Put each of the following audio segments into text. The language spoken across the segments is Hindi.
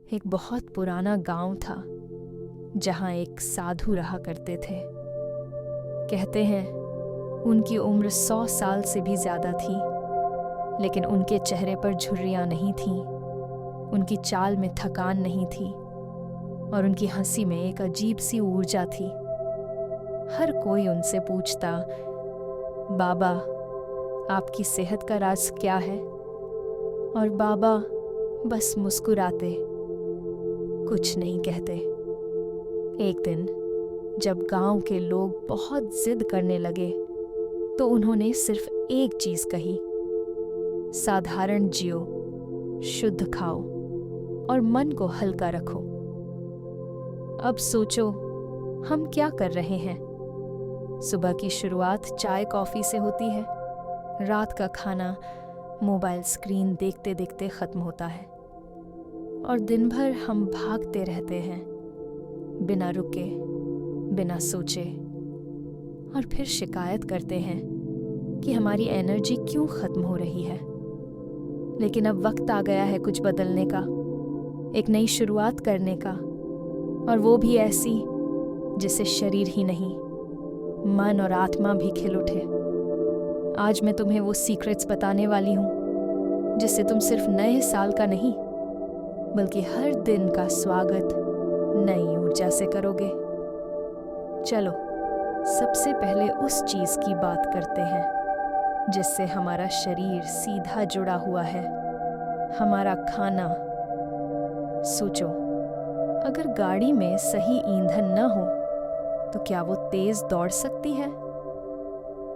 एक बहुत पुराना गांव था जहां एक साधु रहा करते थे। कहते हैं उनकी उम्र 100 साल से भी ज्यादा थी, लेकिन उनके चेहरे पर झुर्रियां नहीं थीं, उनकी चाल में थकान नहीं थी और उनकी हंसी में एक अजीब सी ऊर्जा थी। हर कोई उनसे पूछता, बाबा आपकी सेहत का राज क्या है? और बाबा बस मुस्कुराते, कुछ नहीं कहते। एक दिन जब गांव के लोग बहुत जिद करने लगे तो उन्होंने सिर्फ एक चीज कही, साधारण जियो, शुद्ध खाओ और मन को हल्का रखो। अब सोचो हम क्या कर रहे हैं। सुबह की शुरुआत चाय कॉफी से होती है, रात का खाना मोबाइल स्क्रीन देखते देखते खत्म होता है और दिन भर हम भागते रहते हैं बिना रुके, बिना सोचे, और फिर शिकायत करते हैं कि हमारी एनर्जी क्यों खत्म हो रही है। लेकिन अब वक्त आ गया है कुछ बदलने का, एक नई शुरुआत करने का, और वो भी ऐसी जिससे शरीर ही नहीं, मन और आत्मा भी खिल उठे। आज मैं तुम्हें वो सीक्रेट्स बताने वाली हूँ जिससे तुम सिर्फ नए साल का नहीं बल्कि हर दिन का स्वागत नई ऊर्जा से करोगे। चलो सबसे पहले उस चीज की बात करते हैं जिससे हमारा शरीर सीधा जुड़ा हुआ है, हमारा खाना। सोचो, अगर गाड़ी में सही ईंधन न हो तो क्या वो तेज दौड़ सकती है?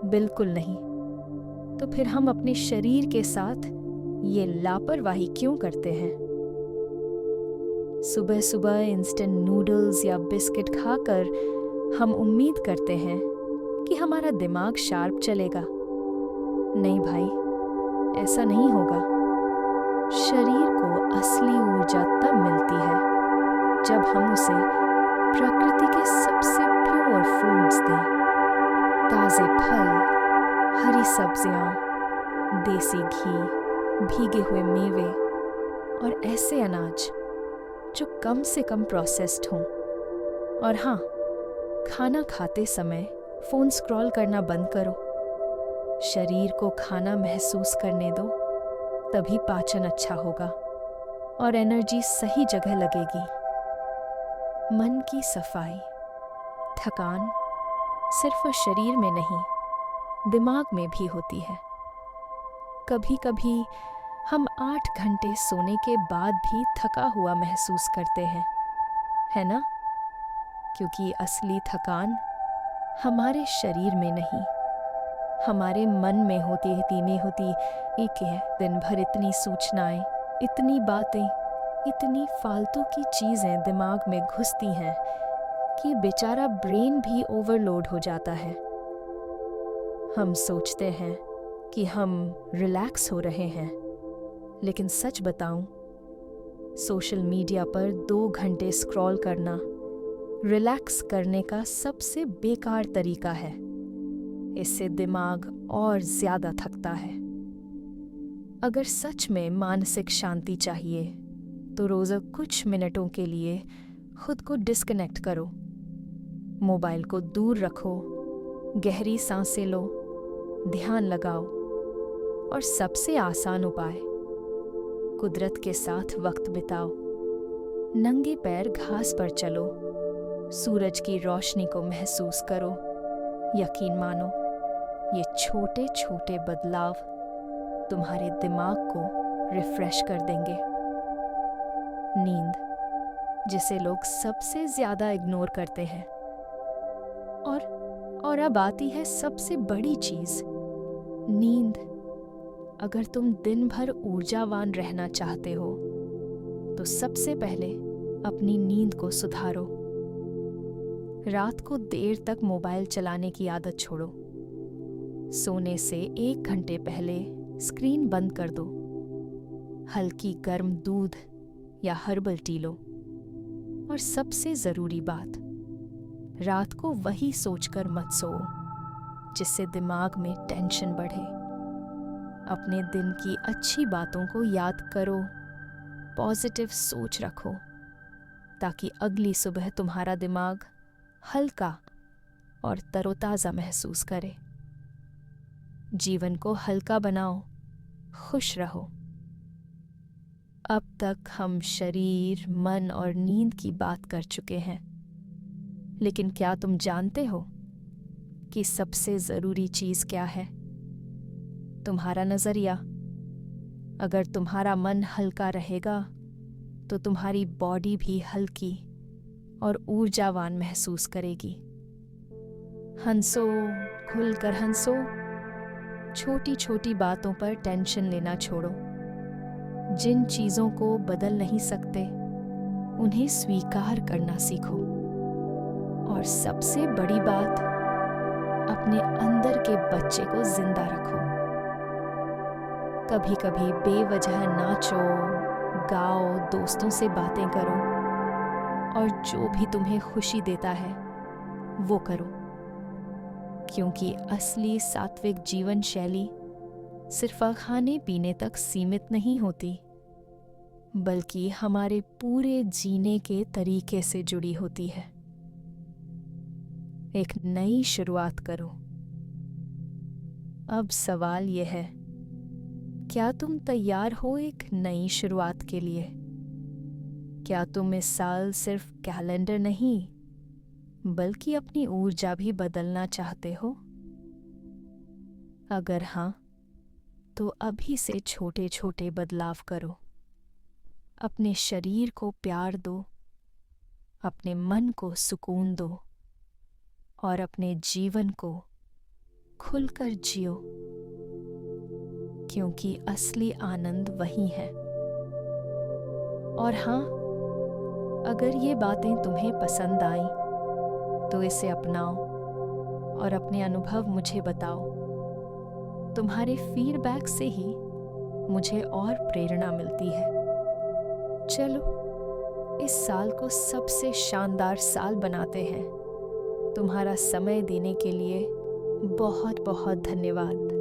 बिल्कुल नहीं। तो फिर हम अपने शरीर के साथ ये लापरवाही क्यों करते हैं? सुबह सुबह इंस्टेंट नूडल्स या बिस्किट खाकर हम उम्मीद करते हैं कि हमारा दिमाग शार्प चलेगा। नहीं भाई, ऐसा नहीं होगा। शरीर को असली ऊर्जा तब मिलती है जब हम उसे प्रकृति के सबसे प्योर फूड्स दें। ताजे फल, हरी सब्जियां, देसी घी, भीगे हुए मेवे और ऐसे अनाज जो कम से कम प्रोसेस्ड हों। और हाँ, खाना खाते समय फोन स्क्रॉल करना बंद करो। शरीर को खाना महसूस करने दो, तभी पाचन अच्छा होगा और एनर्जी सही जगह लगेगी। मन की सफाई, थकान सिर्फ शरीर में नहीं, दिमाग में भी होती है। कभी कभी हम 8 घंटे सोने के बाद भी थका हुआ महसूस करते हैं, है ना? क्योंकि असली थकान हमारे शरीर में नहीं, हमारे मन में होती है। धीमी होती एक है, दिन भर इतनी सूचनाएं, इतनी बातें, इतनी फालतू की चीजें दिमाग में घुसती हैं कि बेचारा ब्रेन भी ओवरलोड हो जाता है। हम सोचते हैं कि हम रिलैक्स हो रहे हैं, लेकिन सच बताऊं, सोशल मीडिया पर 2 घंटे स्क्रॉल करना रिलैक्स करने का सबसे बेकार तरीका है। इससे दिमाग और ज्यादा थकता है। अगर सच में मानसिक शांति चाहिए तो रोज कुछ मिनटों के लिए खुद को डिस्कनेक्ट करो। मोबाइल को दूर रखो, गहरी सांसें लो, ध्यान लगाओ और सबसे आसान उपाय, कुदरत के साथ वक्त बिताओ। नंगे पैर घास पर चलो, सूरज की रोशनी को महसूस करो। यकीन मानो, ये छोटे छोटे बदलाव तुम्हारे दिमाग को रिफ्रेश कर देंगे। नींद, जिसे लोग सबसे ज्यादा इग्नोर करते हैं। और अब आती है सबसे बड़ी चीज, नींद। अगर तुम दिन भर ऊर्जावान रहना चाहते हो तो सबसे पहले अपनी नींद को सुधारो। रात को देर तक मोबाइल चलाने की आदत छोड़ो। सोने से 1 घंटे पहले स्क्रीन बंद कर दो। हल्की गर्म दूध या हर्बल टी लो। और सबसे जरूरी बात, रात को वही सोचकर मत सो जिससे दिमाग में टेंशन बढ़े। अपने दिन की अच्छी बातों को याद करो, पॉजिटिव सोच रखो ताकि अगली सुबह तुम्हारा दिमाग हल्का और तरोताज़ा महसूस करे। जीवन को हल्का बनाओ, खुश रहो। अब तक हम शरीर, मन और नींद की बात कर चुके हैं, लेकिन क्या तुम जानते हो कि सबसे ज़रूरी चीज़ क्या है? तुम्हारा नज़रिया। अगर तुम्हारा मन हल्का रहेगा तो तुम्हारी बॉडी भी हल्की और ऊर्जावान महसूस करेगी। हंसो, खुलकर हंसो। छोटी छोटी बातों पर टेंशन लेना छोड़ो। जिन चीज़ों को बदल नहीं सकते उन्हें स्वीकार करना सीखो। और सबसे बड़ी बात, अपने अंदर के बच्चे को जिंदा रखो। कभी कभी बेवजह नाचो, गाओ, दोस्तों से बातें करो और जो भी तुम्हें खुशी देता है वो करो, क्योंकि असली सात्विक जीवन शैली सिर्फ खाने पीने तक सीमित नहीं होती, बल्कि हमारे पूरे जीने के तरीके से जुड़ी होती है। एक नई शुरुआत करो। अब सवाल यह है, क्या तुम तैयार हो एक नई शुरुआत के लिए? क्या तुम इस साल सिर्फ कैलेंडर नहीं, बल्कि अपनी ऊर्जा भी बदलना चाहते हो? अगर हाँ, तो अभी से छोटे छोटे बदलाव करो। अपने शरीर को प्यार दो, अपने मन को सुकून दो और अपने जीवन को खुलकर जियो, क्योंकि असली आनंद वही है। और हाँ, अगर ये बातें तुम्हें पसंद आईं तो इसे अपनाओ और अपने अनुभव मुझे बताओ। तुम्हारे फीडबैक से ही मुझे और प्रेरणा मिलती है। चलो, इस साल को सबसे शानदार साल बनाते हैं। तुम्हारा समय देने के लिए बहुत बहुत धन्यवाद।